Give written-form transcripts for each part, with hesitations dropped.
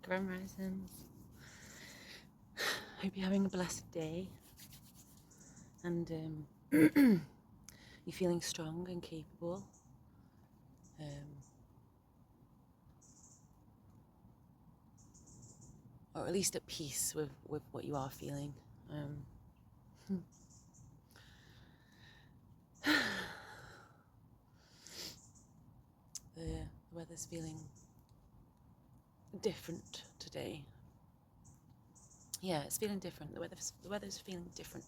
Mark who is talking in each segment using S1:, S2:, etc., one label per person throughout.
S1: Grand Risings. Hope you're having a blessed day and you're feeling strong and capable. Or at least at peace with what you are feeling. The weather's feeling different today. Yeah, it's feeling different. The weather's feeling different.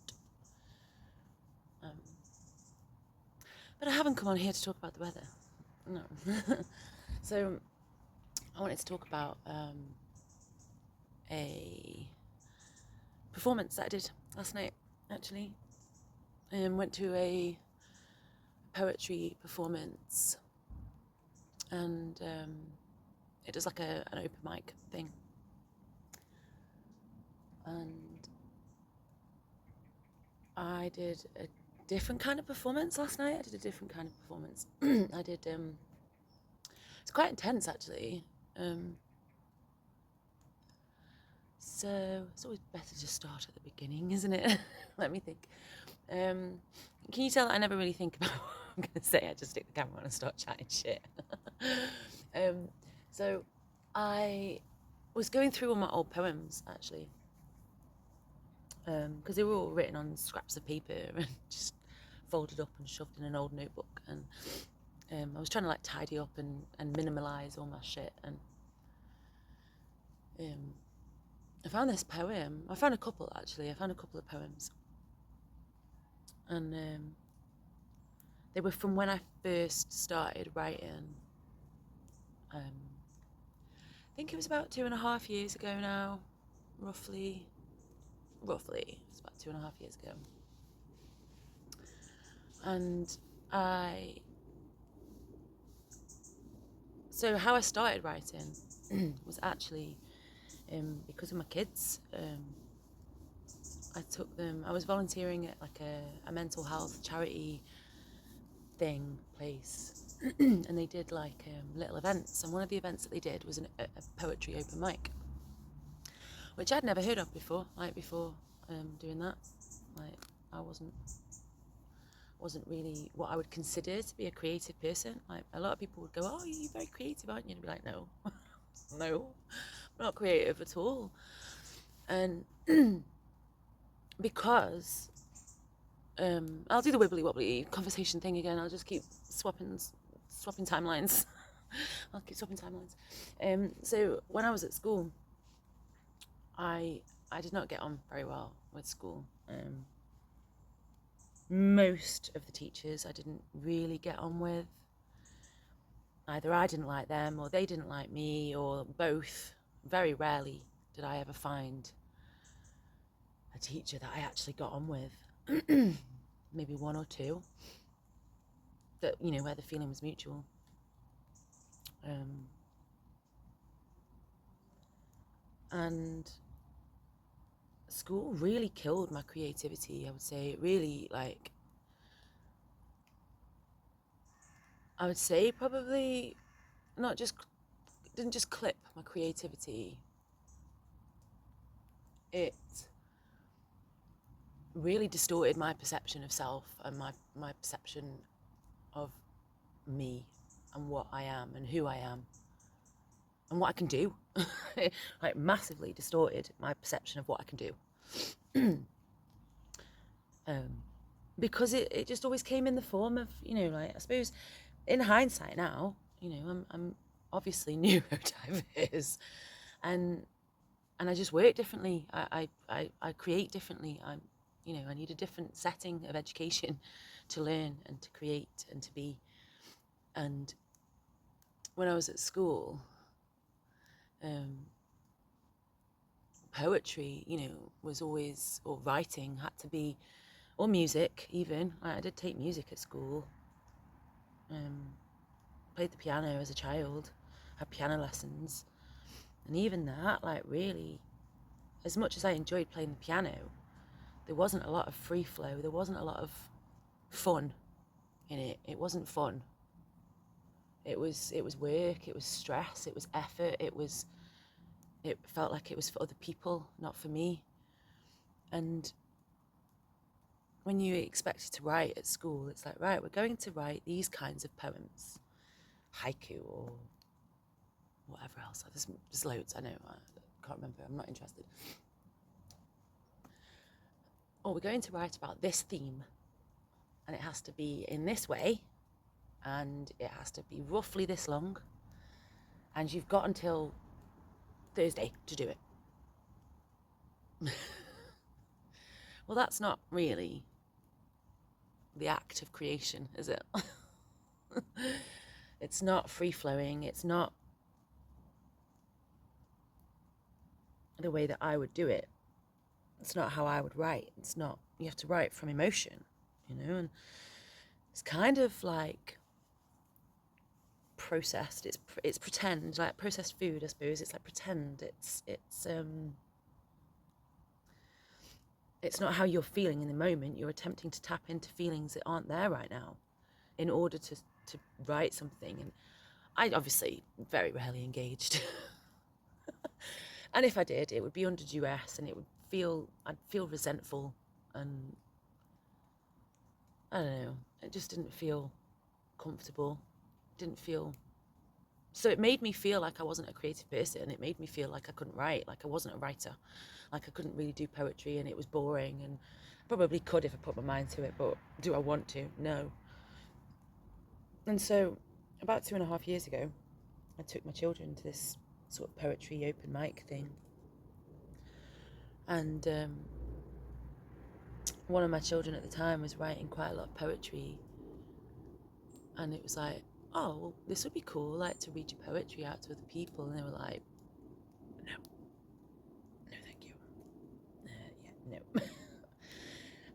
S1: But I haven't come on here to talk about the weather. No. So I wanted to talk about a performance that I did last night, actually. Went to a poetry performance, and it was like an open mic thing. And I did a different kind of performance last night. I did, it's quite intense, actually. So it's always better to start at the beginning, isn't it? Let me think. Can you tell that I never really think about what I'm going to say? I just stick the camera on and start chatting shit. So I was going through all my old poems, actually, because they were all written on scraps of paper and just folded up and shoved in an old notebook. And I was trying to like tidy up and minimalize all my shit. And I found this poem. I found a couple, actually. I found a couple of poems. And they were from when I first started writing. I think it was about 2.5 years ago now, roughly. It's about 2.5 years ago. And so how I started writing was actually because of my kids. I was volunteering at like a mental health charity place, and they did like little events, and one of the events that they did was a poetry open mic, which I'd never heard of before. Doing that, like I wasn't really what I would consider to be a creative person. Like a lot of people would go, "Oh, you're very creative, aren't you?" And I'd be like, "No, no, I'm not creative at all." And because I'll do the wibbly wobbly conversation thing again. I'll just keep swapping timelines. I'll keep swapping timelines. So when I was at school, I did not get on very well with school. Most of the teachers I didn't really get on with. Either I didn't like them, or they didn't like me, or both. Very rarely did I ever find a teacher that I actually got on with. Maybe one or two that, where the feeling was mutual. And school really killed my creativity, I would say. It really, I would say probably didn't just clip my creativity. It really distorted my perception of self and my perception of me and what I am and who I am and what I can do. Like massively distorted my perception of what I can do. Because it just always came in the form of, I suppose in hindsight now, I'm obviously neurodiverse, and I just work differently. I create differently. I need a different setting of education to learn and to create and to be. And when I was at school, poetry, was always, or writing had to be, or music even. I did take music at school. Played the piano as a child, had piano lessons. And even that, really, as much as I enjoyed playing the piano, there wasn't a lot of free flow. There wasn't a lot of fun in it. It wasn't fun. It was work. It was stress. It was effort. It was it felt like it was for other people, not for me. And when you expected to write at school, it's like, right, we're going to write these kinds of poems, haiku or whatever else. There's loads, I know, I can't remember, I'm not interested. Or we're going to write about this theme, and it has to be in this way, and it has to be roughly this long, and you've got until Thursday to do it. Well, that's not really the act of creation, is it? It's not free-flowing. It's not the way that I would do it. It's not how I would write. It's not, you have to write from emotion, and it's kind of like processed. It's pretend, like processed food, I suppose. It's like pretend. It's not how you're feeling in the moment. You're attempting to tap into feelings that aren't there right now in order to write something. And I obviously very rarely engaged. And if I did, it would be under duress, and I'd feel resentful, and I don't know, it just didn't feel comfortable. So it made me feel like I wasn't a creative person. It made me feel like I couldn't write, like I wasn't a writer, like I couldn't really do poetry, and it was boring, and I probably could if I put my mind to it, but do I want to? No. And so about 2.5 years ago, I took my children to this sort of poetry open mic thing. And one of my children at the time was writing quite a lot of poetry. And it was like, oh, well, this would be cool, like to read your poetry out to other people. And they were like, no, thank you. Yeah, no.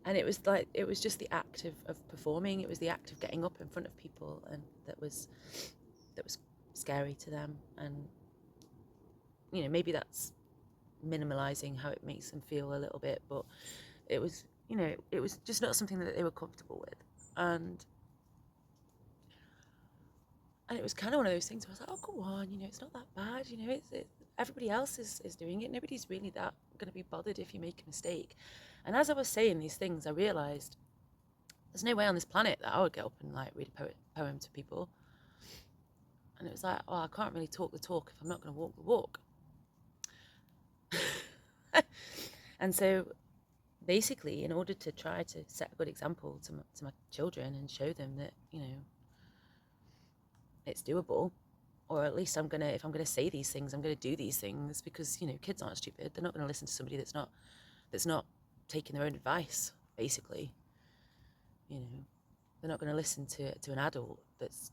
S1: And it was just the act of performing. It was the act of getting up in front of people, and that was scary to them. And maybe that's minimalizing how it makes them feel a little bit, but it was just not something that they were comfortable with. And it was kind of one of those things where I was like, oh, go on, it's not that bad, everybody else is doing it. Nobody's really that going to be bothered if you make a mistake. And as I was saying these things, I realized there's no way on this planet that I would get up and like read a poem to people. And it was like, oh, I can't really talk the talk if I'm not going to walk the walk. And so basically, in order to try to set a good example to my children and show them that, it's doable, or at least if I'm going to say these things, I'm going to do these things, because, kids aren't stupid. They're not going to listen to somebody that's not taking their own advice, basically. They're not going to listen to an adult that's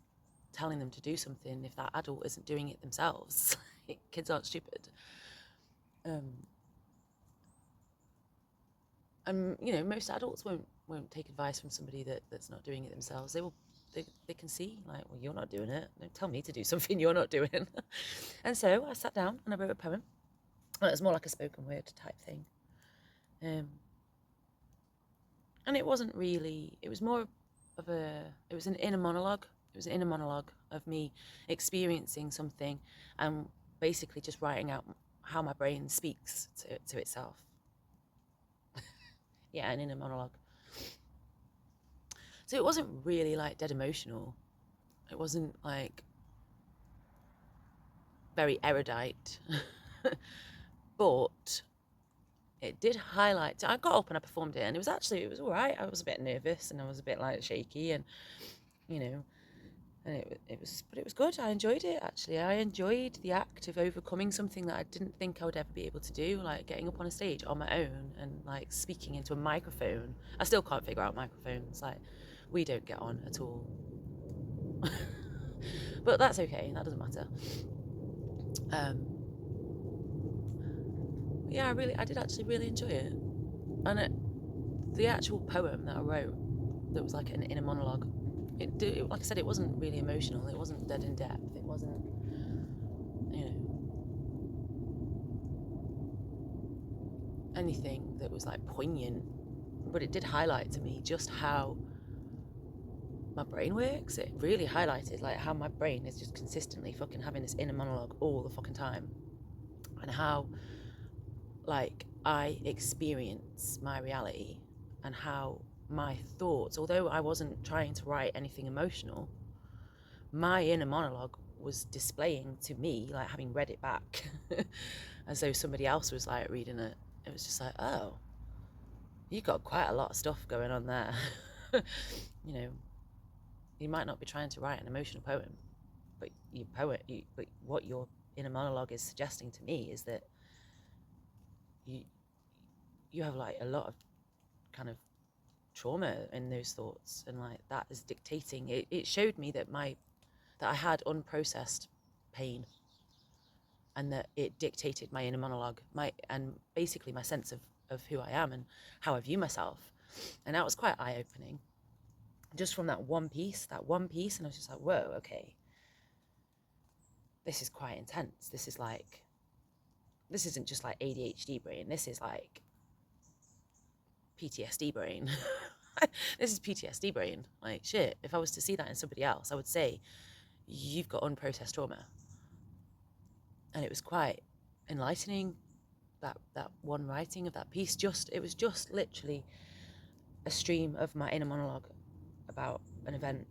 S1: telling them to do something if that adult isn't doing it themselves. Kids aren't stupid. And most adults won't take advice from somebody that's not doing it themselves. They can see, like, well, you're not doing it. Don't tell me to do something you're not doing. And so I sat down and I wrote a poem. Well, it was more like a spoken word type thing. And it wasn't really, it was more of it was an inner monologue. It was an inner monologue of me experiencing something and basically just writing out how my brain speaks to itself. Yeah, an inner monologue. So it wasn't really like dead emotional. It wasn't like very erudite. But it did highlight, I got up and I performed it, and it was all right. I was a bit nervous and I was a bit like shaky, and and it was good. I enjoyed it, actually. I enjoyed the act of overcoming something that I didn't think I would ever be able to do, like getting up on a stage on my own and like speaking into a microphone. I still can't figure out microphones. Like, we don't get on at all. But that's okay. That doesn't matter. Yeah, I did actually really enjoy it. And the actual poem that I wrote, that was like an inner monologue, like I said, it wasn't really emotional. It wasn't dead in depth. It wasn't, anything that was like poignant. But it did highlight to me just how my brain works. It really highlighted like how my brain is just consistently fucking having this inner monologue all the fucking time. and how like I experience my reality, and how my thoughts, although I wasn't trying to write anything emotional, my inner monologue was displaying to me, like having read it back as though somebody else was like reading it. It was just like, oh, you got quite a lot of stuff going on there. You know, you might not be trying to write an emotional poem, but but what your inner monologue is suggesting to me is that you you have like a lot of kind of trauma in those thoughts, and like that is dictating it. It showed me that I had unprocessed pain, and that it dictated my inner monologue, and basically my sense of who I am and how I view myself. And that was quite eye-opening, just from that one piece. And I was just like, whoa, okay, this is quite intense. This isn't just like ADHD brain, this is like PTSD brain. This is PTSD brain. Like, shit, if I was to see that in somebody else, I would say, you've got unprocessed trauma. And it was quite enlightening, that one writing of that piece. It was just literally a stream of my inner monologue about an event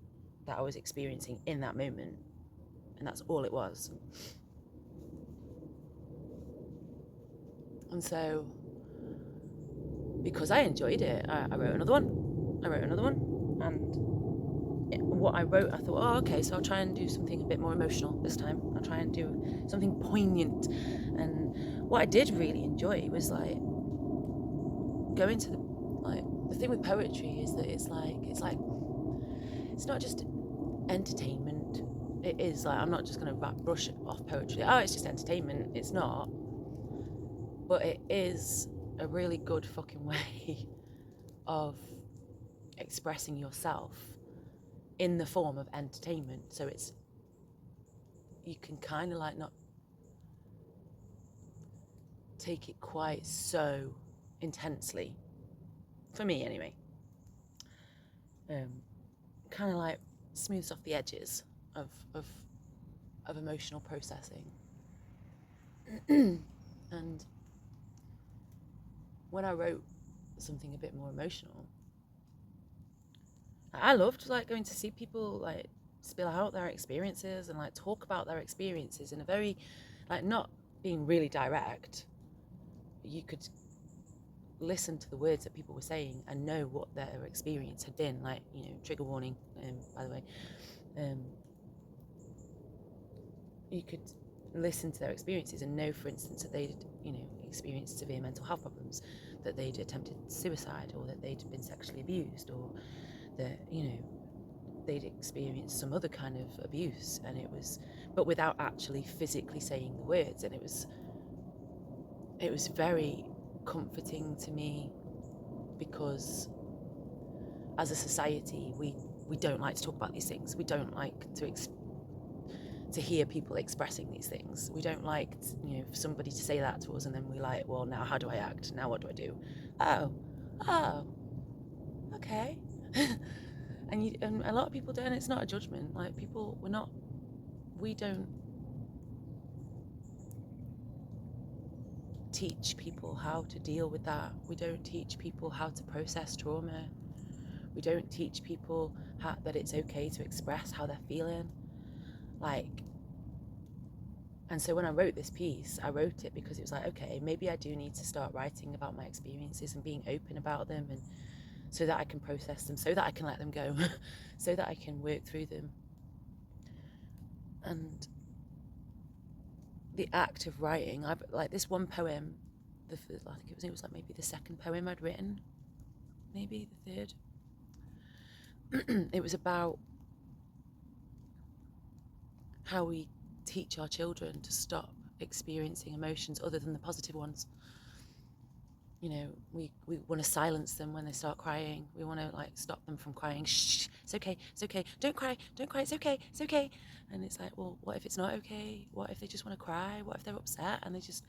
S1: that I was experiencing in that moment, and that's all it was. And so, because I enjoyed it, I wrote another one. And what I wrote, I thought, oh, okay, so I'll try and do something a bit more emotional this time. I'll try and do something poignant. And what I did really enjoy was like going to the thing with poetry is that it's not just entertainment. It is like, I'm not just going to brush off poetry. Oh, it's just entertainment. It's not. But it is a really good fucking way of expressing yourself in the form of entertainment. So you can kind of like not take it quite so intensely, for me anyway. Kind of like smooths off the edges of emotional processing. And when I wrote something a bit more emotional, I loved like going to see people like spill out their experiences and like talk about their experiences in a very, like, not being really direct. You could listen to the words that people were saying and know what their experience had been. Like, you know, trigger warning, by the way. You could listen to their experiences and know, for instance, that they'd, you know, experienced severe mental health problems, that they'd attempted suicide, or that they'd been sexually abused, or that, you know, they'd experienced some other kind of abuse, and it was, but without actually physically saying the words. And it was very comforting to me, because as a society we don't like to talk about these things. We don't like to hear people expressing these things. We don't like, you know, for somebody to say that to us, and then we're like, well, now how do I act? Now what do I do? Oh, okay. And a lot of people don't. It's not a judgment. Like, we don't teach people how to deal with that. We don't teach people how to process trauma. We don't teach people that it's okay to express how they're feeling. Like, and so when I wrote this piece, I wrote it because it was like, okay, maybe I do need to start writing about my experiences and being open about them, and so that I can process them, so that I can let them go, so that I can work through them. And the act of writing, I've like this one poem, I think it was like maybe the second poem I'd written, maybe the third. It was about how we teach our children to stop experiencing emotions other than the positive ones. You know, we want to silence them when they start crying. We want to like stop them from crying. Shh, it's okay, don't cry, it's okay. And it's like, well, what if it's not okay? What if they just want to cry? What if they're upset and they just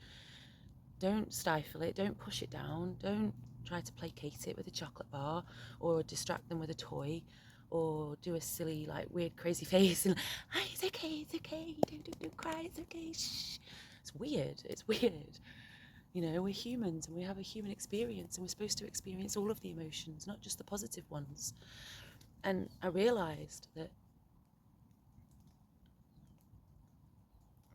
S1: don't stifle it, don't push it down, don't try to placate it with a chocolate bar or distract them with a toy, or do a silly, like, weird, crazy face and, it's okay, don't cry, it's okay, shh. It's weird. It's weird. You know, we're humans and we have a human experience, and we're supposed to experience all of the emotions, not just the positive ones. And I realised that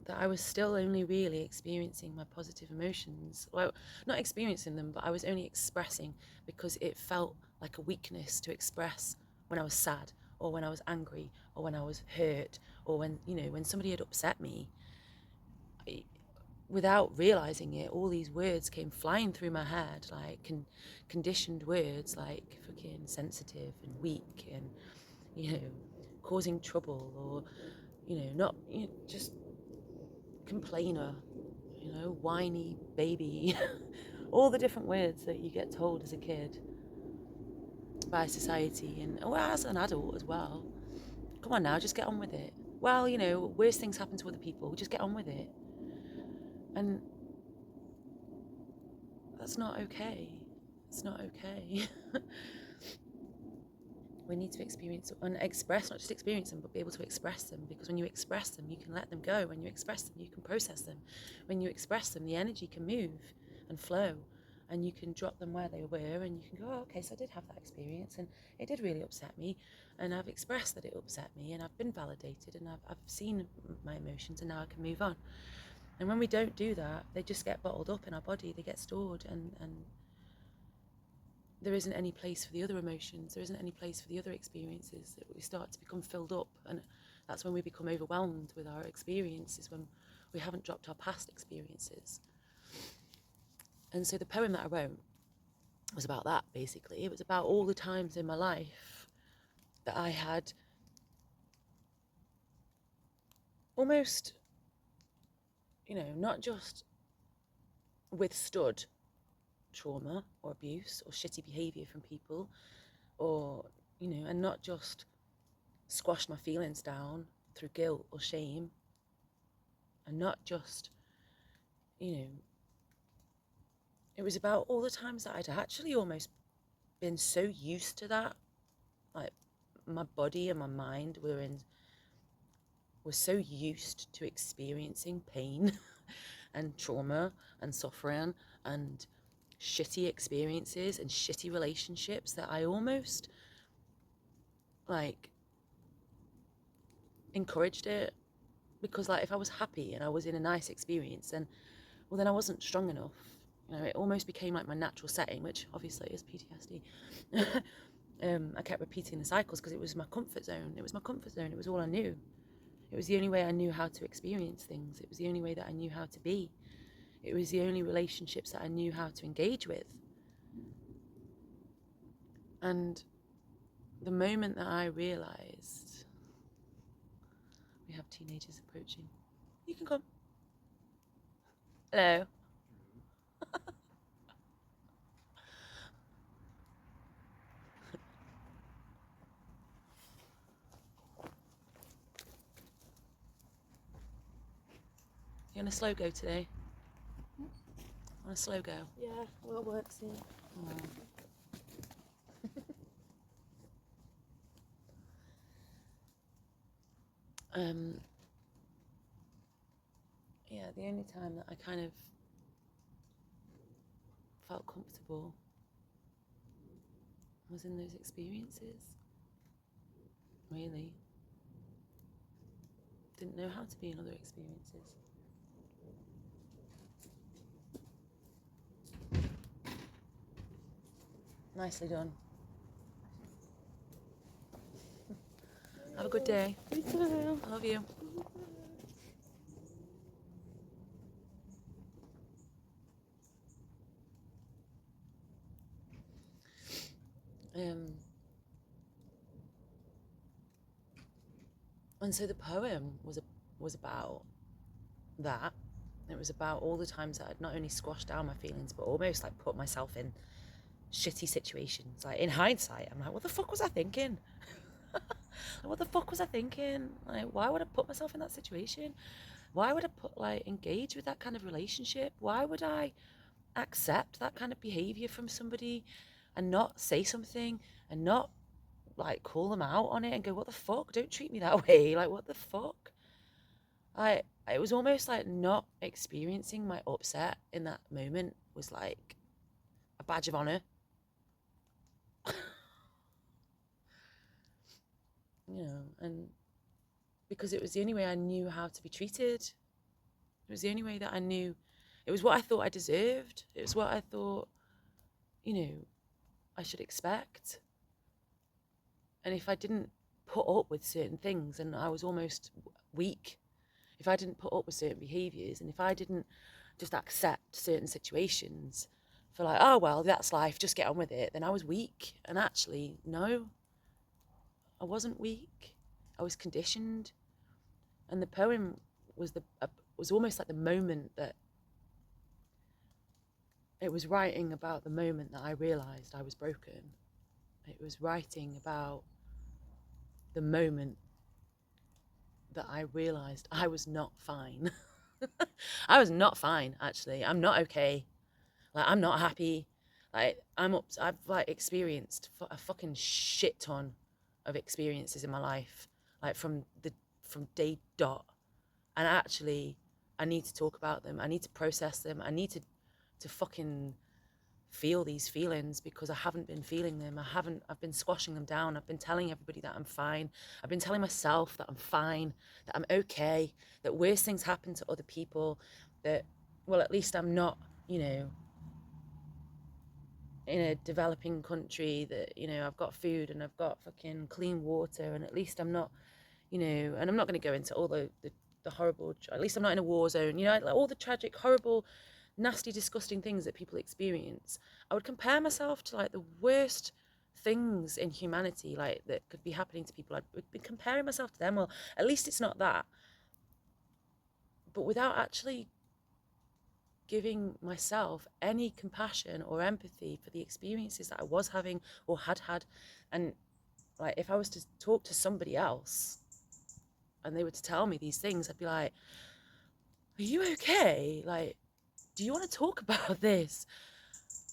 S1: I was still only really experiencing my positive emotions. Well, not experiencing them, but I was only expressing because it felt like a weakness to express when I was sad, or when I was angry, or when I was hurt, or when, you know, when somebody had upset me. Without realising it, all these words came flying through my head, like conditioned words like fucking sensitive and weak and, you know, causing trouble, or, you know, not, you know, just complainer, you know, whiny baby, all the different words that you get told as a kid by society, and well, as an adult as well. Come on now, just get on with it. Well, you know, worse things happen to other people, just get on with it. And that's not okay. It's not okay. We need to experience and express, not just experience them, but be able to express them, because when you express them, you can let them go. When you express them, you can process them. When you express them, the energy can move and flow, and you can drop them where they were, and you can go, oh, okay, so I did have that experience, and it did really upset me, and I've expressed that it upset me, and I've been validated, and I've seen my emotions, and now I can move on. And when we don't do that, they just get bottled up in our body, they get stored, and there isn't any place for the other emotions, there isn't any place for the other experiences. That we start to become filled up, and that's when we become overwhelmed with our experiences, when we haven't dropped our past experiences. And so the poem that I wrote was about that, basically. It was about all the times in my life that I had almost, you know, not just withstood trauma or abuse or shitty behaviour from people, or, you know, and not just squashed my feelings down through guilt or shame, and not just, you know, it was about all the times that I'd actually almost been so used to that, like my body and my mind were so used to experiencing pain and trauma and suffering and shitty experiences and shitty relationships, that I almost like encouraged it. Because like if I was happy and I was in a nice experience, then I wasn't strong enough. You know, it almost became like my natural setting, which obviously is PTSD. I kept repeating the cycles because it was my comfort zone. It was my comfort zone. It was all I knew. It was the only way I knew how to experience things. It was the only way that I knew how to be. It was the only relationships that I knew how to engage with. And the moment that I realised, we have teenagers approaching. You can come. Hello. You on a slow go today? On a slow go?
S2: Yeah, well, it works here.
S1: Yeah, the only time that I kind of felt comfortable was in those experiences. Really. Didn't know how to be in other experiences. Nicely done. Have a good day.
S2: You too.
S1: I love you. And so the poem was about that. It was about all the times that I'd not only squashed down my feelings, but almost like put myself in shitty situations. Like in hindsight, I'm like, what the fuck was I thinking? What the fuck was I thinking? Like, why would I put myself in that situation? Why would I engage with that kind of relationship? Why would I accept that kind of behavior from somebody and not say something and not like call them out on it and go, what the fuck? Don't treat me that way. Like, what the fuck? it was almost like not experiencing my upset in that moment was like a badge of honor. And because it was the only way I knew how to be treated. It was the only way that I knew. It was what I thought I deserved. It was what I thought, I should expect. And if I didn't put up with certain things, and I was almost weak, if I didn't put up with certain behaviours, and if I didn't just accept certain situations for like, oh, well, that's life, just get on with it, then I was weak. And actually, no, I wasn't weak. I was conditioned. And the poem was almost like the moment that it was writing about the moment that I realised I was broken. It was writing about the moment that I realised I was not fine. I was not fine, actually. I'm not okay. Like, I'm not happy. Like, I've like experienced a fucking shit ton of experiences in my life, like from day dot. And actually, I need to talk about them. I need to process them. I need to fucking feel these feelings because I haven't been feeling them. I've been squashing them down. I've been telling everybody that I'm fine. I've been telling myself that I'm fine, that I'm okay, that worse things happen to other people, that, well, at least I'm not, in a developing country, that, I've got food and I've got fucking clean water, and at least I'm not, and I'm not going to go into all the horrible, at least I'm not in a war zone, like all the tragic, horrible, nasty, disgusting things that people experience. I would compare myself to like the worst things in humanity, like that could be happening to people. I would be comparing myself to them. Well, at least it's not that. But without actually giving myself any compassion or empathy for the experiences that I was having or had had. And like, if I was to talk to somebody else and they were to tell me these things, I'd be like, are you okay? Like, do you want to talk about this?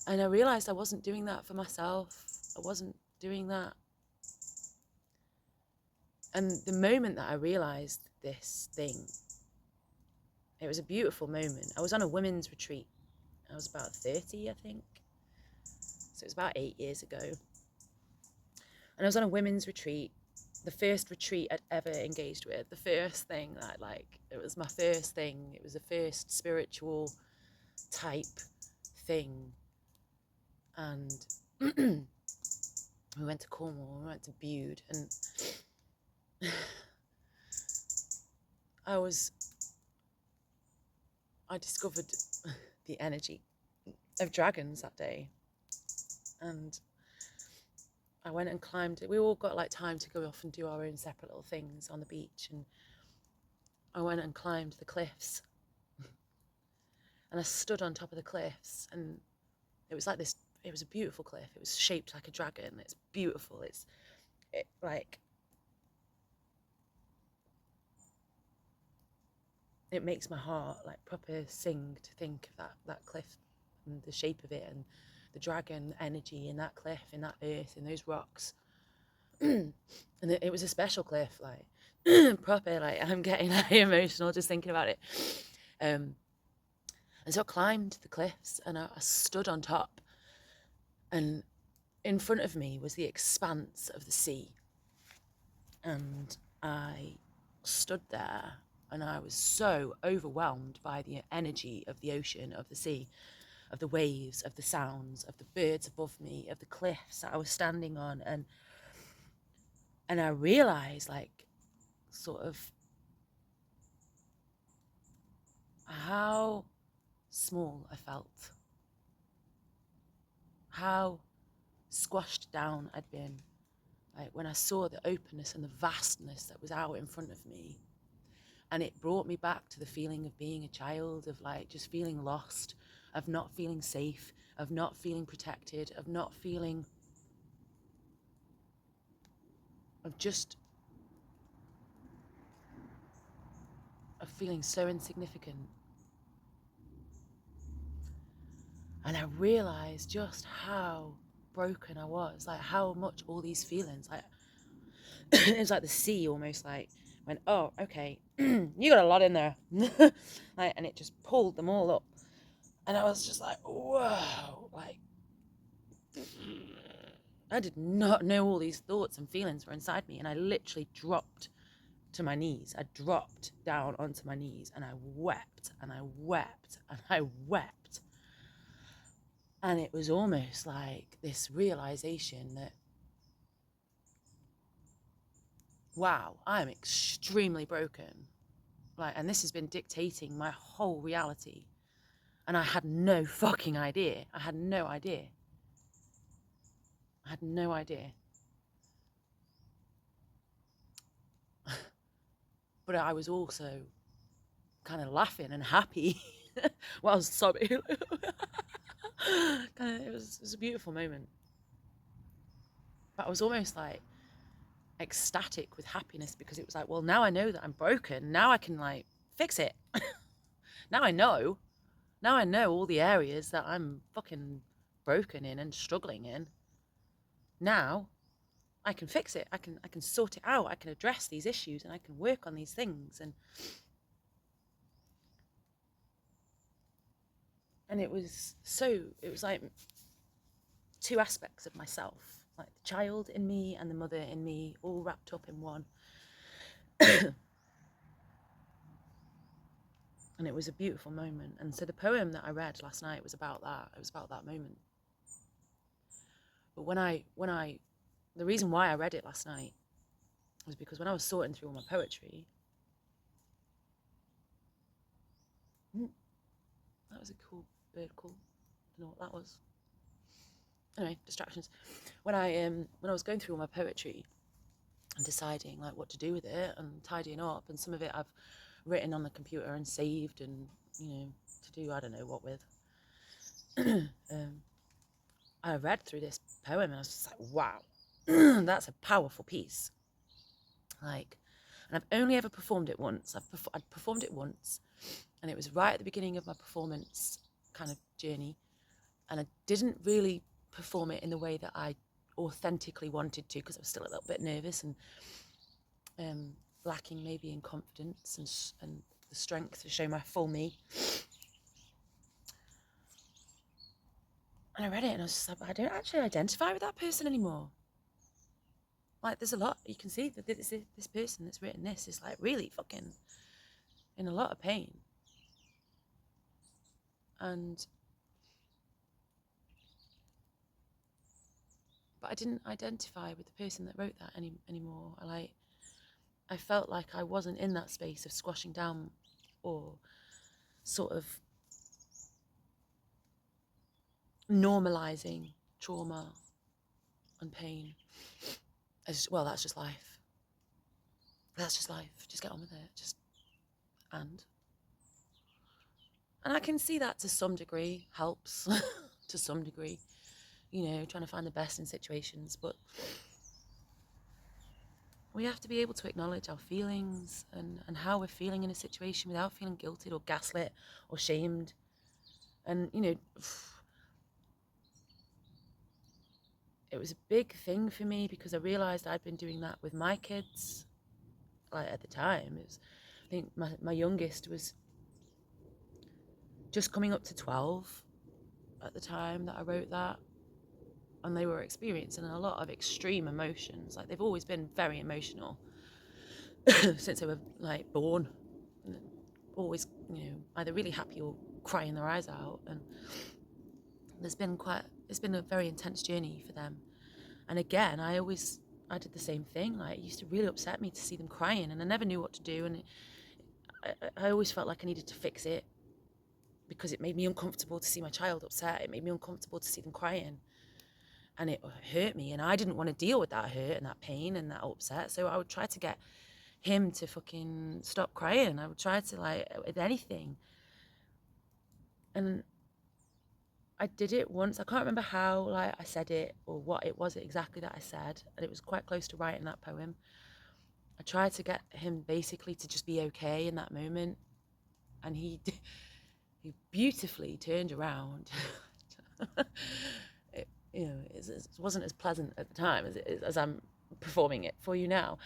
S1: And I realized I wasn't doing that for myself. I wasn't doing that. And the moment that I realized this thing, it was a beautiful moment. I was on a women's retreat. I was about 30, I think. So it was about 8 years ago. And I was on a women's retreat, the first retreat I'd ever engaged with, the first thing that it was my first thing. It was the first spiritual type thing. And we went to Cornwall, we went to Bude, and I discovered the energy of dragons that day. And I went and climbed it. We all got like time to go off and do our own separate little things on the beach. And I went and climbed the cliffs. And I stood on top of the cliffs, and it was like this, it was a beautiful cliff. It was shaped like a dragon. It's beautiful. It makes my heart like proper sing to think of that cliff and the shape of it and the dragon energy in that cliff, in that earth, in those rocks. And it was a special cliff, like proper, like I'm getting like emotional just thinking about it. And so I climbed the cliffs and I stood on top, and in front of me was the expanse of the sea. And I stood there and I was so overwhelmed by the energy of the ocean, of the sea, of the waves, of the sounds, of the birds above me, of the cliffs that I was standing on. And I realized, like, sort of how small I felt, how squashed down I'd been. Like, when I saw the openness and the vastness that was out in front of me. And it brought me back to the feeling of being a child, of like just feeling lost, of not feeling safe, of not feeling protected, of not feeling, of feeling so insignificant. And I realized just how broken I was, like how much all these feelings, like it was like the sea almost like went, oh, okay, you got a lot in there. Like, and it just pulled them all up. And I was just like, whoa, like, I did not know all these thoughts and feelings were inside me. And I literally dropped to my knees. I dropped down onto my knees and I wept and I wept and I wept. And it was almost like this realization that, wow, I'm extremely broken. Like, and this has been dictating my whole reality. And I had no fucking idea. I had no idea. I had no idea. But I was also kind of laughing and happy while I was sobbing. It was a beautiful moment. But I was almost like ecstatic with happiness because it was like, well, now I know that I'm broken. Now I can like fix it. Now I know. Now I know all the areas that I'm fucking broken in and struggling in. Now I can fix it. I can sort it out. I can address these issues and I can work on these things. And it was like two aspects of myself, like the child in me and the mother in me, all wrapped up in one. And it was a beautiful moment. And so the poem that I read last night was about that. It was about that moment. But the reason why I read it last night was because when I was sorting through all my poetry, that was a cool bird call. I don't know what that was. Anyway, distractions. When I was going through all my poetry and deciding like what to do with it and tidying up, and some of it I've written on the computer and saved, and to do I don't know what with. I read through this poem and I was just like, wow, that's a powerful piece. Like, and I've only ever performed it once. I'd performed it once, and it was right at the beginning of my performance kind of journey, and I didn't really perform it in the way that I authentically wanted to because I was still a little bit nervous and lacking maybe in confidence and the strength to show my full me. And I read it and I was just like, I don't actually identify with that person anymore. Like, there's a lot, you can see that this person that's written this is like really fucking in a lot of pain. But I didn't identify with the person that wrote that anymore. I felt like I wasn't in that space of squashing down or sort of normalizing trauma and pain. As well, that's just life. That's just life. Just get on with it. And I can see that to some degree helps. To some degree, trying to find the best in situations, but we have to be able to acknowledge our feelings and how we're feeling in a situation without feeling guilted or gaslit or shamed. And it was a big thing for me because I realized I'd been doing that with my kids. Like at the time, I think my youngest was just coming up to 12 at the time that I wrote that, and they were experiencing a lot of extreme emotions. Like, they've always been very emotional since they were like born, and always either really happy or crying their eyes out. And it's been a very intense journey for them. And again, I did the same thing. Like, it used to really upset me to see them crying, and I never knew what to do. And I always felt like I needed to fix it because it made me uncomfortable to see my child upset. It made me uncomfortable to see them crying, and it hurt me. And I didn't want to deal with that hurt and that pain and that upset. So I would try to get him to fucking stop crying. I would try to, like, with anything. And I did it once. I can't remember how, like, I said it or what it was exactly that I said. And it was quite close to writing that poem. I tried to get him basically to just be okay in that moment. And he beautifully turned around. It wasn't as pleasant at the time as I'm performing it for you now.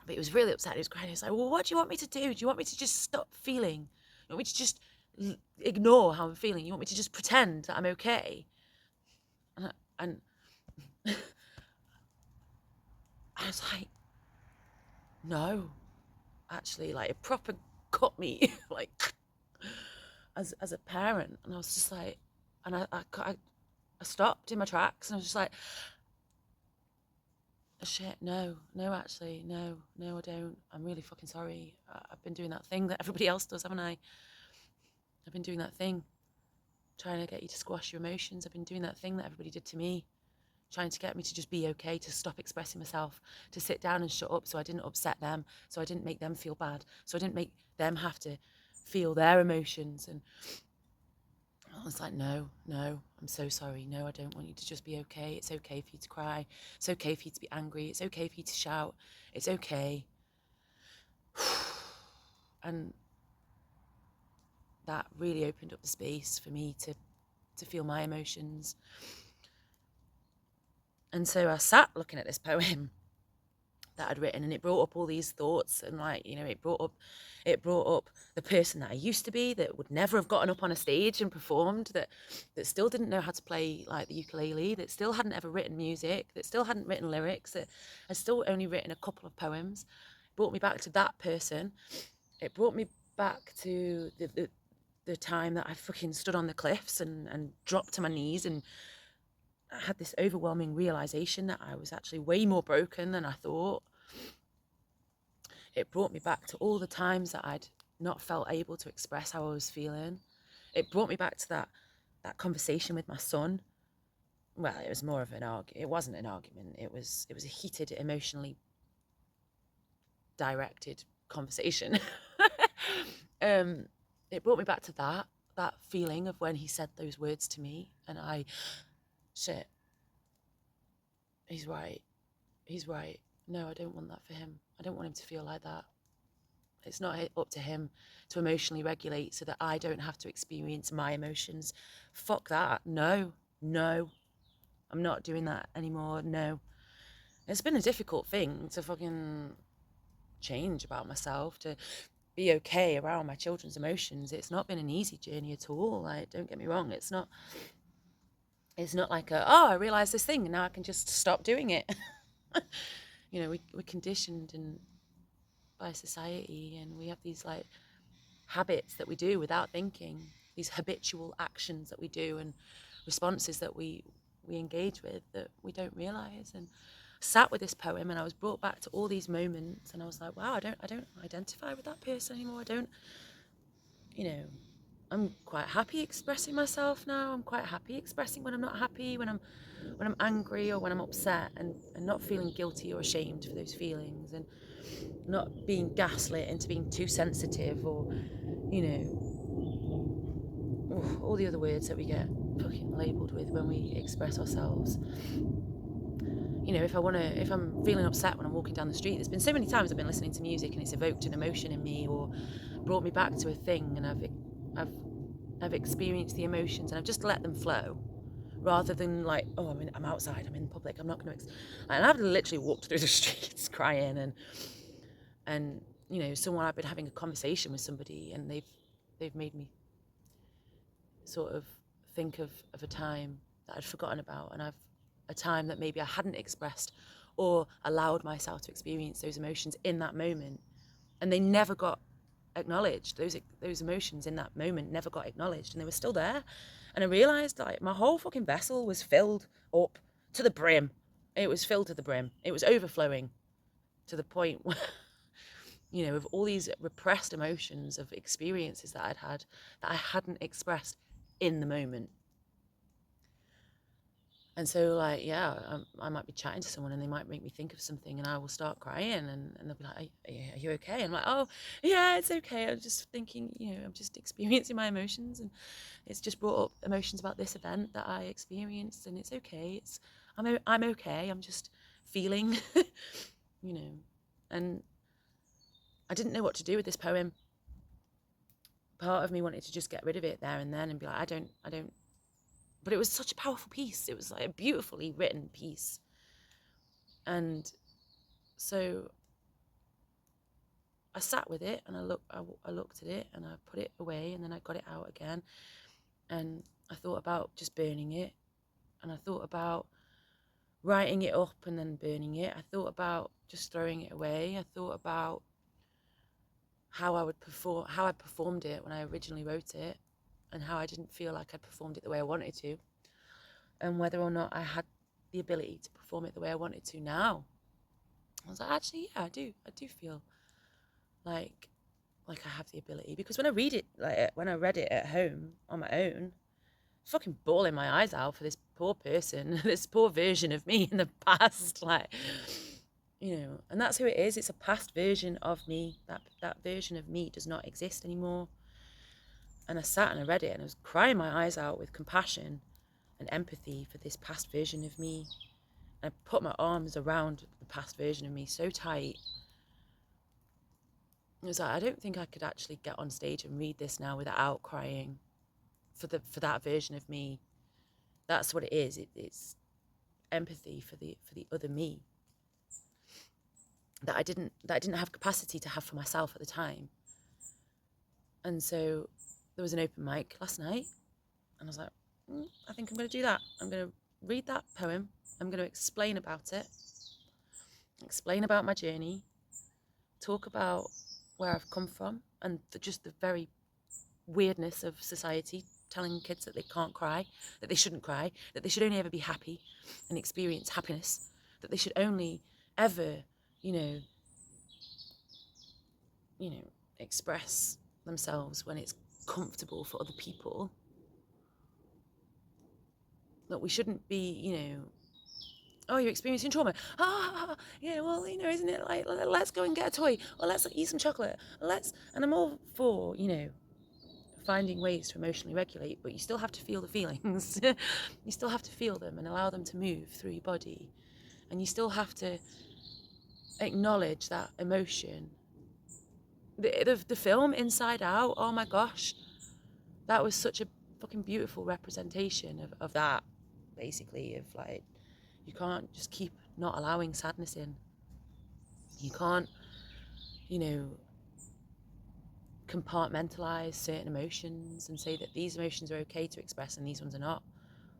S1: But he was really upset. He was crying. He was like, well, what do you want me to do? Do you want me to just stop feeling? You want me to just ignore how I'm feeling? You want me to just pretend that I'm okay? And I was like, no, actually, like, it proper cut me, like, as a parent. And I was just like, and I stopped in my tracks, and I was just like, shit, no, actually, no, I don't. I'm really fucking sorry. I've been doing that thing that everybody else does, haven't I? I've been doing that thing, trying to get you to squash your emotions. I've been doing that thing that everybody did to me, trying to get me to just be okay, to stop expressing myself, to sit down and shut up so I didn't upset them, so I didn't make them feel bad, so I didn't make them have to feel their emotions. And I was like, no, I'm so sorry. No, I don't want you to just be okay. It's okay for you to cry. It's okay for you to be angry. It's okay for you to shout. It's okay. And that really opened up the space for me to feel my emotions. And so I sat looking at this poem that I'd written, and it brought up all these thoughts, and like, you know, it brought up the person that I used to be, that would never have gotten up on a stage and performed, that still didn't know how to play like the ukulele, that still hadn't ever written music, that still hadn't written lyrics, that had still only written a couple of poems. It brought me back to that person. It brought me back to the time that I fucking stood on the cliffs and dropped to my knees, and I had this overwhelming realization that I was actually way more broken than I thought. It brought me back to all the times that I'd not felt able to express how I was feeling. It brought me back to that conversation with my son. Well, it was more of an argument. It wasn't an argument. It was a heated, emotionally directed conversation. It brought me back to that feeling of when he said those words to me, and shit, he's right. No, I don't want that for him. I don't want him to feel like that. It's not up to him to emotionally regulate so that I don't have to experience my emotions. Fuck that. No, I'm not doing that anymore. No. It's been a difficult thing to fucking change about myself, to be okay around my children's emotions. It's not been an easy journey at all. Like, don't get me wrong. It's not like I realized this thing and now I can just stop doing it. You know, we're conditioned by society, and we have these like habits that we do without thinking, these habitual actions that we do and responses that we engage with that we don't realize. And I sat with this poem, and I was brought back to all these moments, and I was like, wow, I don't identify with that person anymore. I don't, you know, I'm quite happy expressing myself now. I'm quite happy expressing when I'm not happy, when I'm angry, or when I'm upset, and not feeling guilty or ashamed for those feelings, and not being gaslit into being too sensitive, or, you know, all the other words that we get fucking labelled with when we express ourselves. You know, if I'm feeling upset when I'm walking down the street, there's been so many times I've been listening to music and it's evoked an emotion in me, or brought me back to a thing, and I've experienced the emotions, and I've just let them flow, rather than like, oh, I'm outside, I'm in public, I'm not going to. And I've literally walked through the streets crying, and you know, I've been having a conversation with somebody, and they've made me sort of think of a time that I'd forgotten about, and a time that maybe I hadn't expressed or allowed myself to experience those emotions in that moment, and they never got acknowledged. Those emotions in that moment never got acknowledged, and they were still there. And I realized like my whole fucking vessel was filled up to the brim. It was filled to the brim. It was overflowing to the point where, you know, of all these repressed emotions, of experiences that I'd had that I hadn't expressed in the moment. And so, like, yeah, I might be chatting to someone and they might make me think of something, and I will start crying, and they'll be like, are you okay? I'm like, oh, yeah, it's okay. I'm just thinking, you know, I'm just experiencing my emotions, and it's just brought up emotions about this event that I experienced, and it's okay. I'm okay. I'm just feeling, you know. And I didn't know what to do with this poem. Part of me wanted to just get rid of it there and then and be like, I don't. But it was such a powerful piece. It was like a beautifully written piece. And so I sat with it and I looked at it and I put it away and then I got it out again. And I thought about just burning it. And I thought about writing it up and then burning it. I thought about just throwing it away. I thought about how I performed it when I originally wrote it, and how I didn't feel like I performed it the way I wanted to, and whether or not I had the ability to perform it the way I wanted to now. I was like, actually, yeah, I do feel like I have the ability, because when I read it at home on my own, fucking bawling my eyes out for this poor person, this poor version of me in the past, like, and that's who it is. It's a past version of me. That version of me does not exist anymore. And I sat and I read it and I was crying my eyes out with compassion and empathy for this past version of me. And I put my arms around the past version of me so tight. It was like, I don't think I could actually get on stage and read this now without crying for that version of me. That's what it is. It's empathy for the other me that I didn't have capacity to have for myself at the time. And so there was an open mic last night, and I was like, I think I'm going to do that. I'm going to read that poem. I'm going to explain about it, explain about my journey, talk about where I've come from, and just the very weirdness of society telling kids that they can't cry, that they shouldn't cry, that they should only ever be happy and experience happiness, that they should only ever, express themselves when it's comfortable for other people. That we shouldn't be, oh, you're experiencing trauma. Yeah, well, isn't it like, let's go and get a toy, or let's eat some chocolate, and I'm all for, finding ways to emotionally regulate, but you still have to feel the feelings. You still have to feel them and allow them to move through your body. And you still have to acknowledge that emotion. The film Inside Out, oh my gosh, that was such a fucking beautiful representation of that, basically, of like, you can't just keep not allowing sadness in. You can't, compartmentalize certain emotions and say that these emotions are okay to express and these ones are not.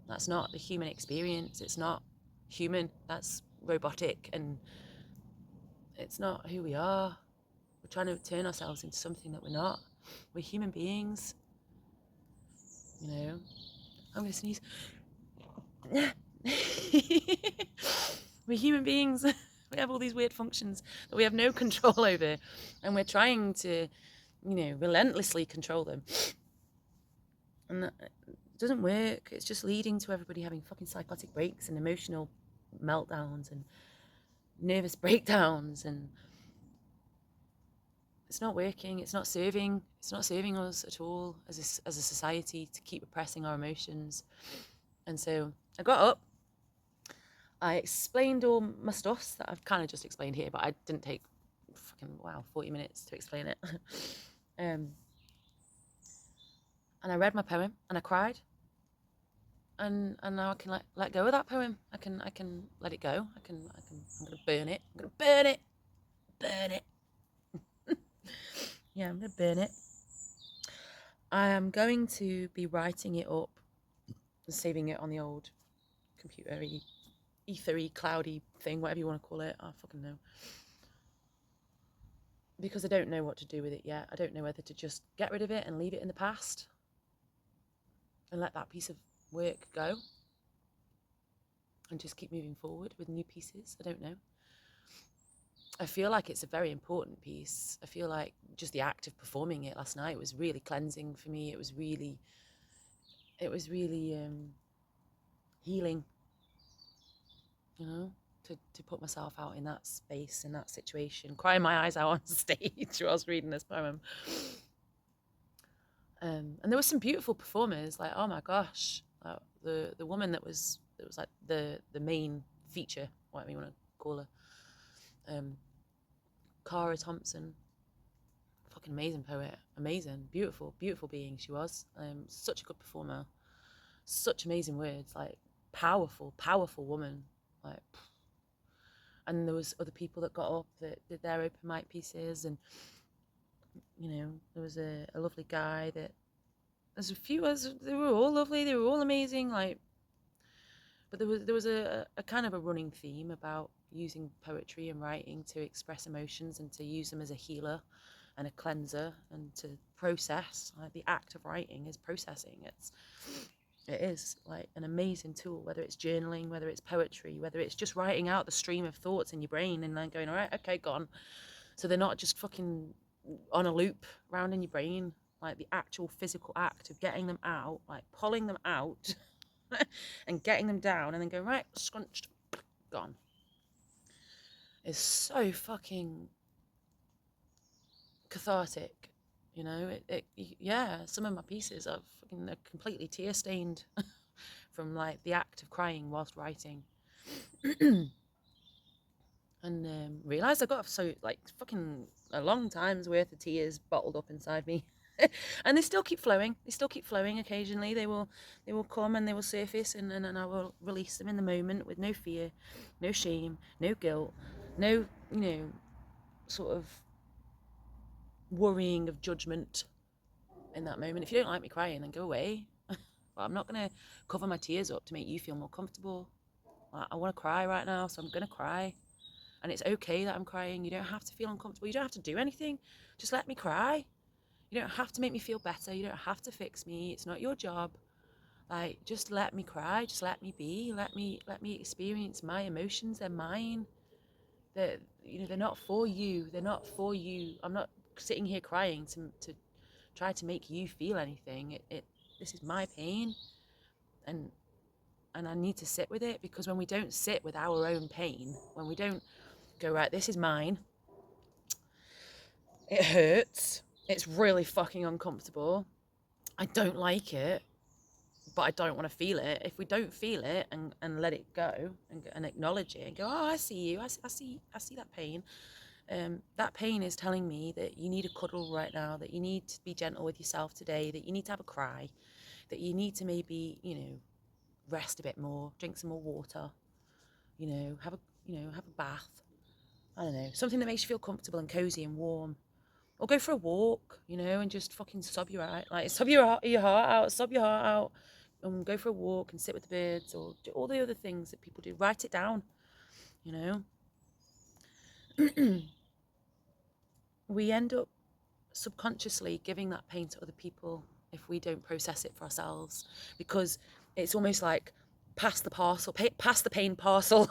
S1: That's not the human experience. It's not human. That's robotic, and it's not who we are. We're trying to turn ourselves into something that we're not. We're human beings. I'm going to sneeze. We're human beings. We have all these weird functions that we have no control over, and we're trying to, relentlessly control them. And that doesn't work. It's just leading to everybody having fucking psychotic breaks and emotional meltdowns and nervous breakdowns, and it's not working. It's not serving us at all as a society to keep repressing our emotions. And so I got up, I explained all my stuffs that I've kind of just explained here, but I didn't take 40 minutes to explain it. And I read my poem and I cried. And now I can let go of that poem. I can let it go. I'm gonna burn it. I'm gonna burn it. Burn it. Yeah, I'm gonna burn it. I am going to be writing it up and saving it on the old computer-y, ethery, cloudy thing, whatever you want to call it. I fucking know. Because I don't know what to do with it yet. I don't know whether to just get rid of it and leave it in the past and let that piece of work go and just keep moving forward with new pieces. I don't know. I feel like it's a very important piece. I feel like just the act of performing it last night was really cleansing for me. It was really healing, to put myself out in that space, in that situation, crying my eyes out on stage while I was reading this poem. And there were some beautiful performers, like, oh my gosh, the woman that was like the main feature, whatever you want to call her, Cara Thompson, fucking amazing poet, amazing, beautiful being she was. Such a good performer, such amazing words, like powerful woman, like. And there was other people that got up that did their open mic pieces, and there was a lovely guy that, there's a few others, they were all lovely, they were all amazing, like, but there was a kind of a running theme about using poetry and writing to express emotions and to use them as a healer and a cleanser and to process. Like, the act of writing is processing. It is like an amazing tool, whether it's journaling, whether it's poetry, whether it's just writing out the stream of thoughts in your brain and then going, all right, okay, gone. So they're not just fucking on a loop around in your brain. Like, the actual physical act of getting them out, like pulling them out and getting them down and then going, right, scrunched, gone, is so fucking cathartic. Yeah, some of my pieces are fucking completely tear stained from like the act of crying whilst writing. And realised I got so like fucking a long time's worth of tears bottled up inside me. And they still keep flowing. Occasionally. They will come and they will surface, and I will release them in the moment with no fear, no shame, no guilt, no, sort of worrying of judgment in that moment. If you don't like me crying, then go away. But I'm not going to cover my tears up to make you feel more comfortable. I want to cry right now, so I'm going to cry. And it's okay that I'm crying. You don't have to feel uncomfortable. You don't have to do anything. Just let me cry. You don't have to make me feel better. You don't have to fix me. It's not your job. Like, just let me cry. Just let me be. Let me experience my emotions. They're mine. They're not for you. They're not for you. I'm not sitting here crying to try to make you feel anything. This is my pain, and I need to sit with it, because when we don't sit with our own pain, when we don't go, right, this is mine, it hurts, it's really fucking uncomfortable, I don't like it, but I don't want to feel it. If we don't feel it and let it go and acknowledge it and go, oh, I see you, I see that pain. That pain is telling me that you need a cuddle right now, that you need to be gentle with yourself today, that you need to have a cry, that you need to maybe, rest a bit more, drink some more water, have a bath. I don't know, something that makes you feel comfortable and cozy and warm. Or go for a walk, and just fucking sob your heart out, and go for a walk and sit with the birds, or do all the other things that people do. Write it down, We end up subconsciously giving that pain to other people if we don't process it for ourselves, because it's almost like pass the pain parcel.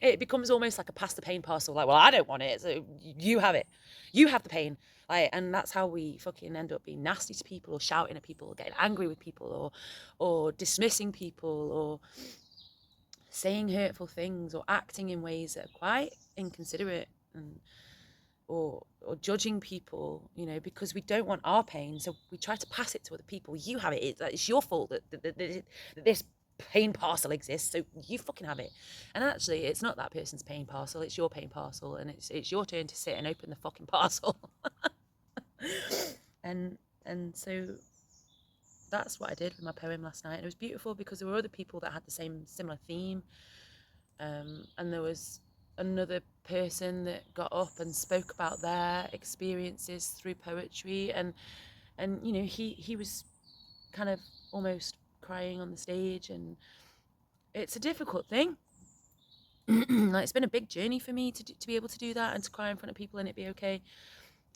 S1: It becomes almost like a pass the pain parcel, like, well, I don't want it, so you have it, you have the pain, like, and that's how we fucking end up being nasty to people, or shouting at people, or getting angry with people, or dismissing people, or saying hurtful things, or acting in ways that are quite inconsiderate, and or judging people, because we don't want our pain, so we try to pass it to other people. You have it. It's your fault that this pain parcel exists, so you fucking have it. And actually, it's not that person's pain parcel, it's your pain parcel, and it's your turn to sit and open the fucking parcel. and so that's what I did with my poem last night. And it was beautiful because there were other people that had the similar theme, and there was another person that got up and spoke about their experiences through poetry, and he was kind of almost crying on the stage, and it's a difficult thing. Like, it's been a big journey for me to be able to do that and to cry in front of people and it be okay,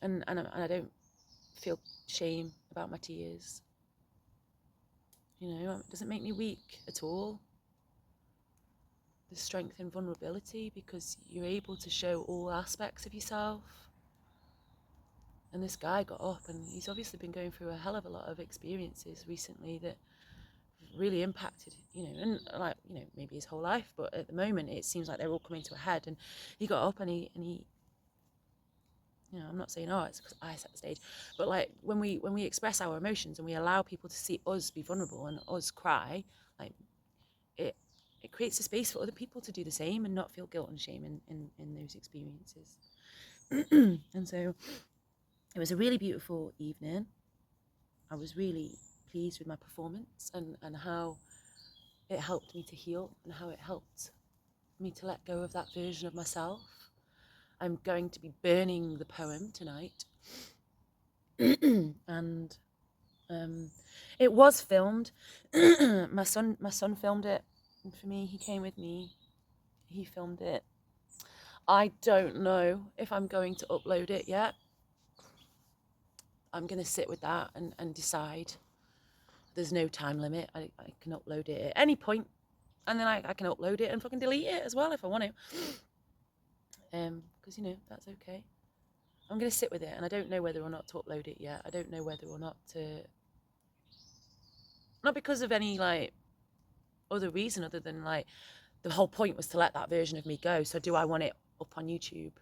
S1: and I don't feel shame about my tears. It doesn't make me weak at all. There's strength in vulnerability, because you're able to show all aspects of yourself. And this guy got up, and he's obviously been going through a hell of a lot of experiences recently that really impacted, and like, maybe his whole life, but at the moment it seems like they're all coming to a head. And he got up and he I'm not saying, oh, it's because I set the stage, but like, when we express our emotions and we allow people to see us be vulnerable and us cry, like, it creates a space for other people to do the same and not feel guilt and shame in those experiences. And so it was a really beautiful evening. I was really pleased with my performance and how it helped me to heal and how it helped me to let go of that version of myself. I'm going to be burning the poem tonight, And it was filmed. my son filmed it for me. He came with me. He filmed it. I don't know if I'm going to upload it yet. I'm going to sit with that and decide. There's no time limit. I can upload it at any point, and then I can upload it and fucking delete it as well if I want to. Because, that's okay. I'm going to sit with it, and I don't know whether or not to upload it yet. I don't know whether or not to... Not because of any, other reason other than, the whole point was to let that version of me go. So do I want it up on YouTube,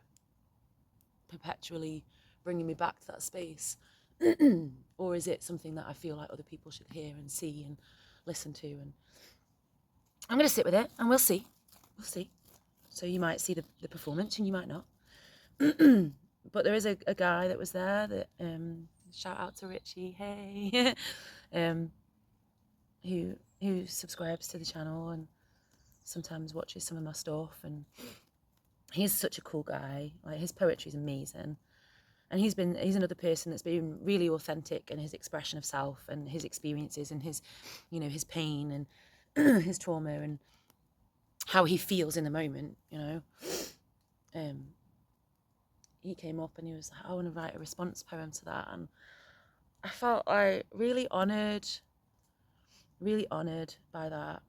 S1: perpetually bringing me back to that space? Or is it something that I feel like other people should hear and see and listen to? And I'm going to sit with it, and we'll see. We'll see. So you might see the performance, and you might not. But there is a guy that was there that, shout out to Richie, hey, who subscribes to the channel and sometimes watches some of my stuff. And he's such a cool guy. His poetry is amazing. And he's another person that's been really authentic in his expression of self and his experiences and his, his pain and his trauma and how he feels in the moment, He came up and he was like, I want to write a response poem to that. And I felt really honoured by that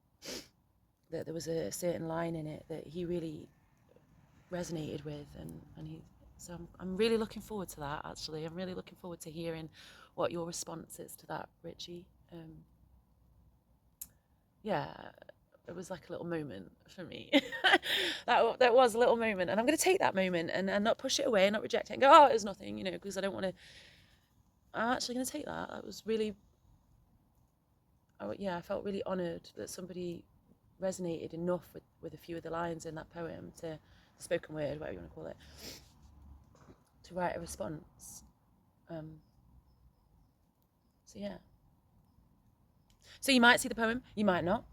S1: there was a certain line in it that he really resonated with. So I'm really looking forward to that, actually. I'm really looking forward to hearing what your response is to that, Richie. Yeah, it was like a little moment for me. that was a little moment. And I'm going to take that moment and not push it away and not reject it and go, oh, it was nothing, because I don't want to. I'm actually going to take that. That was really, I felt really honoured that somebody resonated enough with a few of the lines in that poem to spoken word, whatever you want to call it, to write a response. So yeah. So you might see the poem, you might not.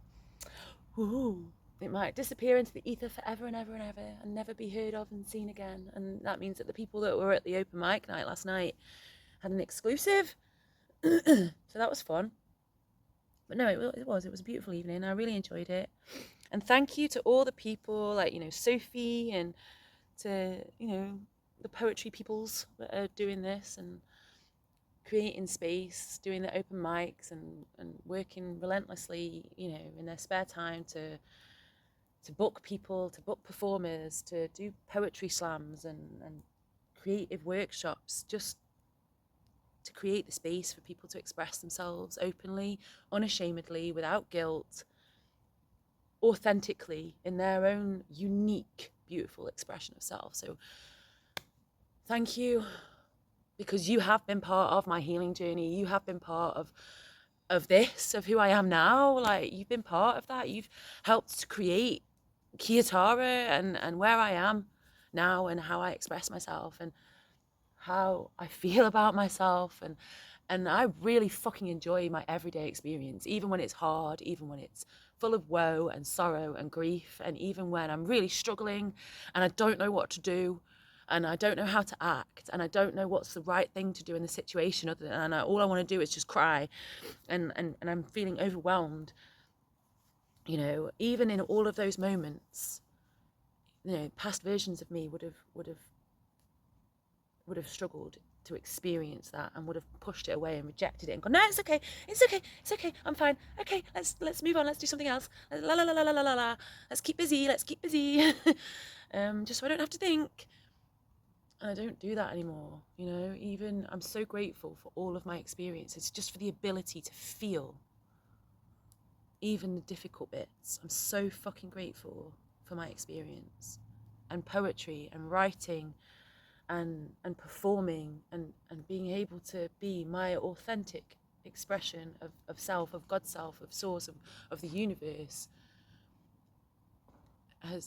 S1: Ooh, it might disappear into the ether forever and ever and ever and never be heard of and seen again. And that means that the people that were at the open mic night last night had an exclusive. So that was fun. But no, it was a beautiful evening. I really enjoyed it. And thank you to all the people like, Sophie, and to, the poetry peoples that are doing this and creating space, doing the open mics and working relentlessly, in their spare time to book people, to book performers, to do poetry slams and creative workshops, just to create the space for people to express themselves openly, unashamedly, without guilt, authentically, in their own unique, beautiful expression of self. So thank you, because you have been part of my healing journey. You have been part of this, of who I am now. You've been part of that. You've helped to create Kiyatara and where I am now and how I express myself and how I feel about myself. And I really fucking enjoy my everyday experience, even when it's hard, even when it's full of woe and sorrow and grief, and even when I'm really struggling and I don't know what to do and I don't know how to act and I don't know what's the right thing to do in the situation, other than all I want to do is just cry and I'm feeling overwhelmed. Even in all of those moments, past versions of me would have struggled to experience that and would have pushed it away and rejected it and gone, no, it's okay, I'm fine, okay, let's move on, let's do something else, la la la la la la la, let's keep busy just so I don't have to think. And I don't do that anymore. Even I'm so grateful for all of my experiences, just for the ability to feel even the difficult bits. I'm so fucking grateful for my experience and poetry and writing and performing and being able to be my authentic expression of self, of God's self, of source, of the universe. I'm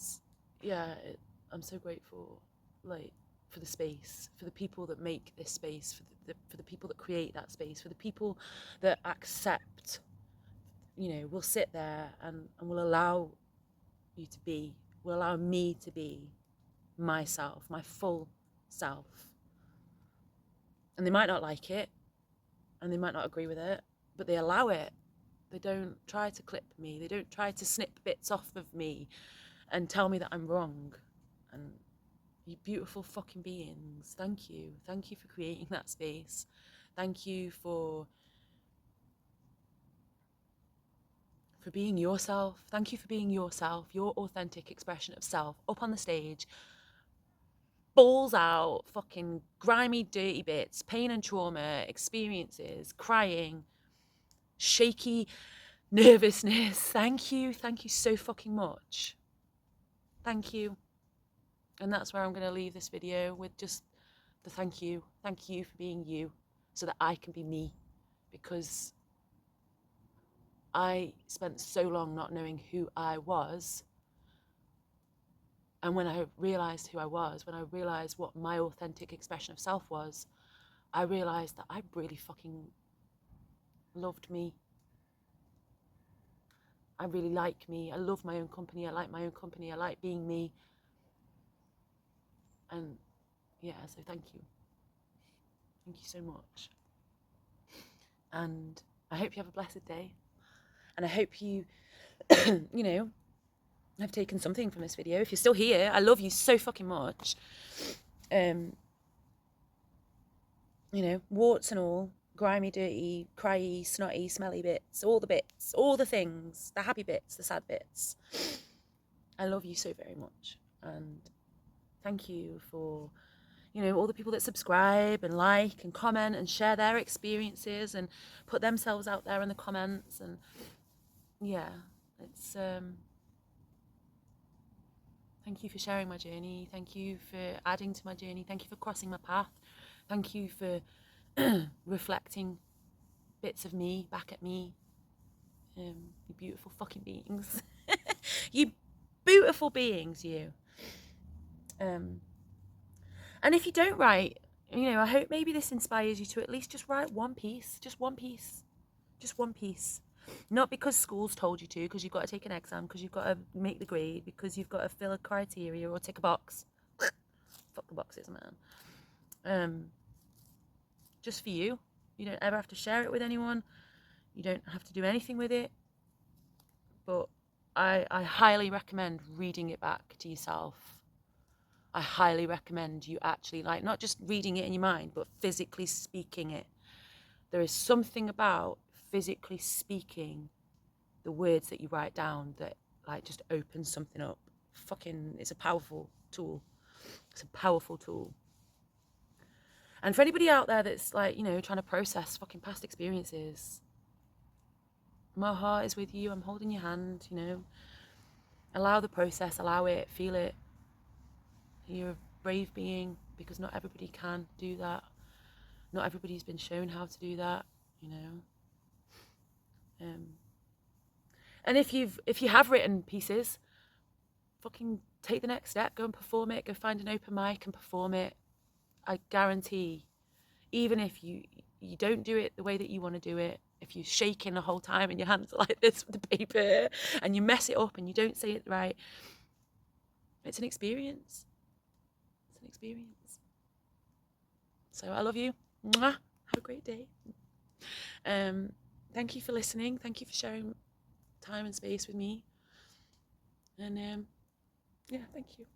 S1: so grateful, for the space, for the people that make this space, for the people that create that space, for the people that accept, will sit there and will allow you to be, will allow me to be myself, my full self. And they might not like it, and they might not agree with it, but they allow it. They don't try to clip me. They don't try to snip bits off of me and tell me that I'm wrong. And you beautiful fucking beings, thank you. Thank you for creating that space. Thank you for being yourself. Thank you for being yourself, your authentic expression of self, up on the stage, balls out, fucking grimy, dirty bits, pain and trauma, experiences, crying, shaky nervousness. Thank you so fucking much. Thank you. And that's where I'm going to leave this video, with just the thank you. Thank you for being you, so that I can be me, because I spent so long not knowing who I was. And when I realized who I was, when I realized what my authentic expression of self was, I realized that I really fucking loved me. I really like me. I love my own company. I like my own company. I like being me. And yeah, so thank you. Thank you so much. And I hope you have a blessed day. And I hope you, you know, have taken something from this video. If you're still here, I love you so fucking much. You know, warts and all, grimy, dirty, cryy, snotty, smelly bits, all the things, the happy bits, the sad bits. I love you so very much. And thank you for, you know, all the people that subscribe and like and comment and share their experiences and put themselves out there in the comments. And yeah, it's thank you for sharing my journey. Thank you for adding to my journey. Thank you for crossing my path. Thank you for reflecting bits of me back at me. You beautiful fucking beings. You beautiful beings, you. And if you don't write, you know, I hope maybe this inspires you to at least just write one piece. Just one piece. Just one piece. Not because school's told you to, because you've got to take an exam, because you've got to make the grade, because you've got to fill a criteria or tick a box. Fuck the boxes, man. Just for you. You don't ever have to share it with anyone. You don't have to do anything with it. But I highly recommend reading it back to yourself. I highly recommend you actually, like, not just reading it in your mind, but physically speaking it. There is something about physically speaking the words that you write down that, like, just opens something up. Fucking, it's a powerful tool. It's a powerful tool. And for anybody out there that's, like, you know, trying to process fucking past experiences, my heart is with you. I'm holding your hand, you know. Allow the process, allow it, feel it. You're a brave being, because not everybody can do that. Not everybody's been shown how to do that, you know. And if you have written pieces, fucking take the next step, go and perform it, go find an open mic and perform it. I guarantee, even if you don't do it the way that you want to do it, if you're shaking the whole time and your hands are like this with the paper and you mess it up and you don't say it right, it's an experience. It's an experience. So I love you. Mwah. Have a great day. Thank you for listening. Thank you for sharing time and space with me. And yeah, thank you.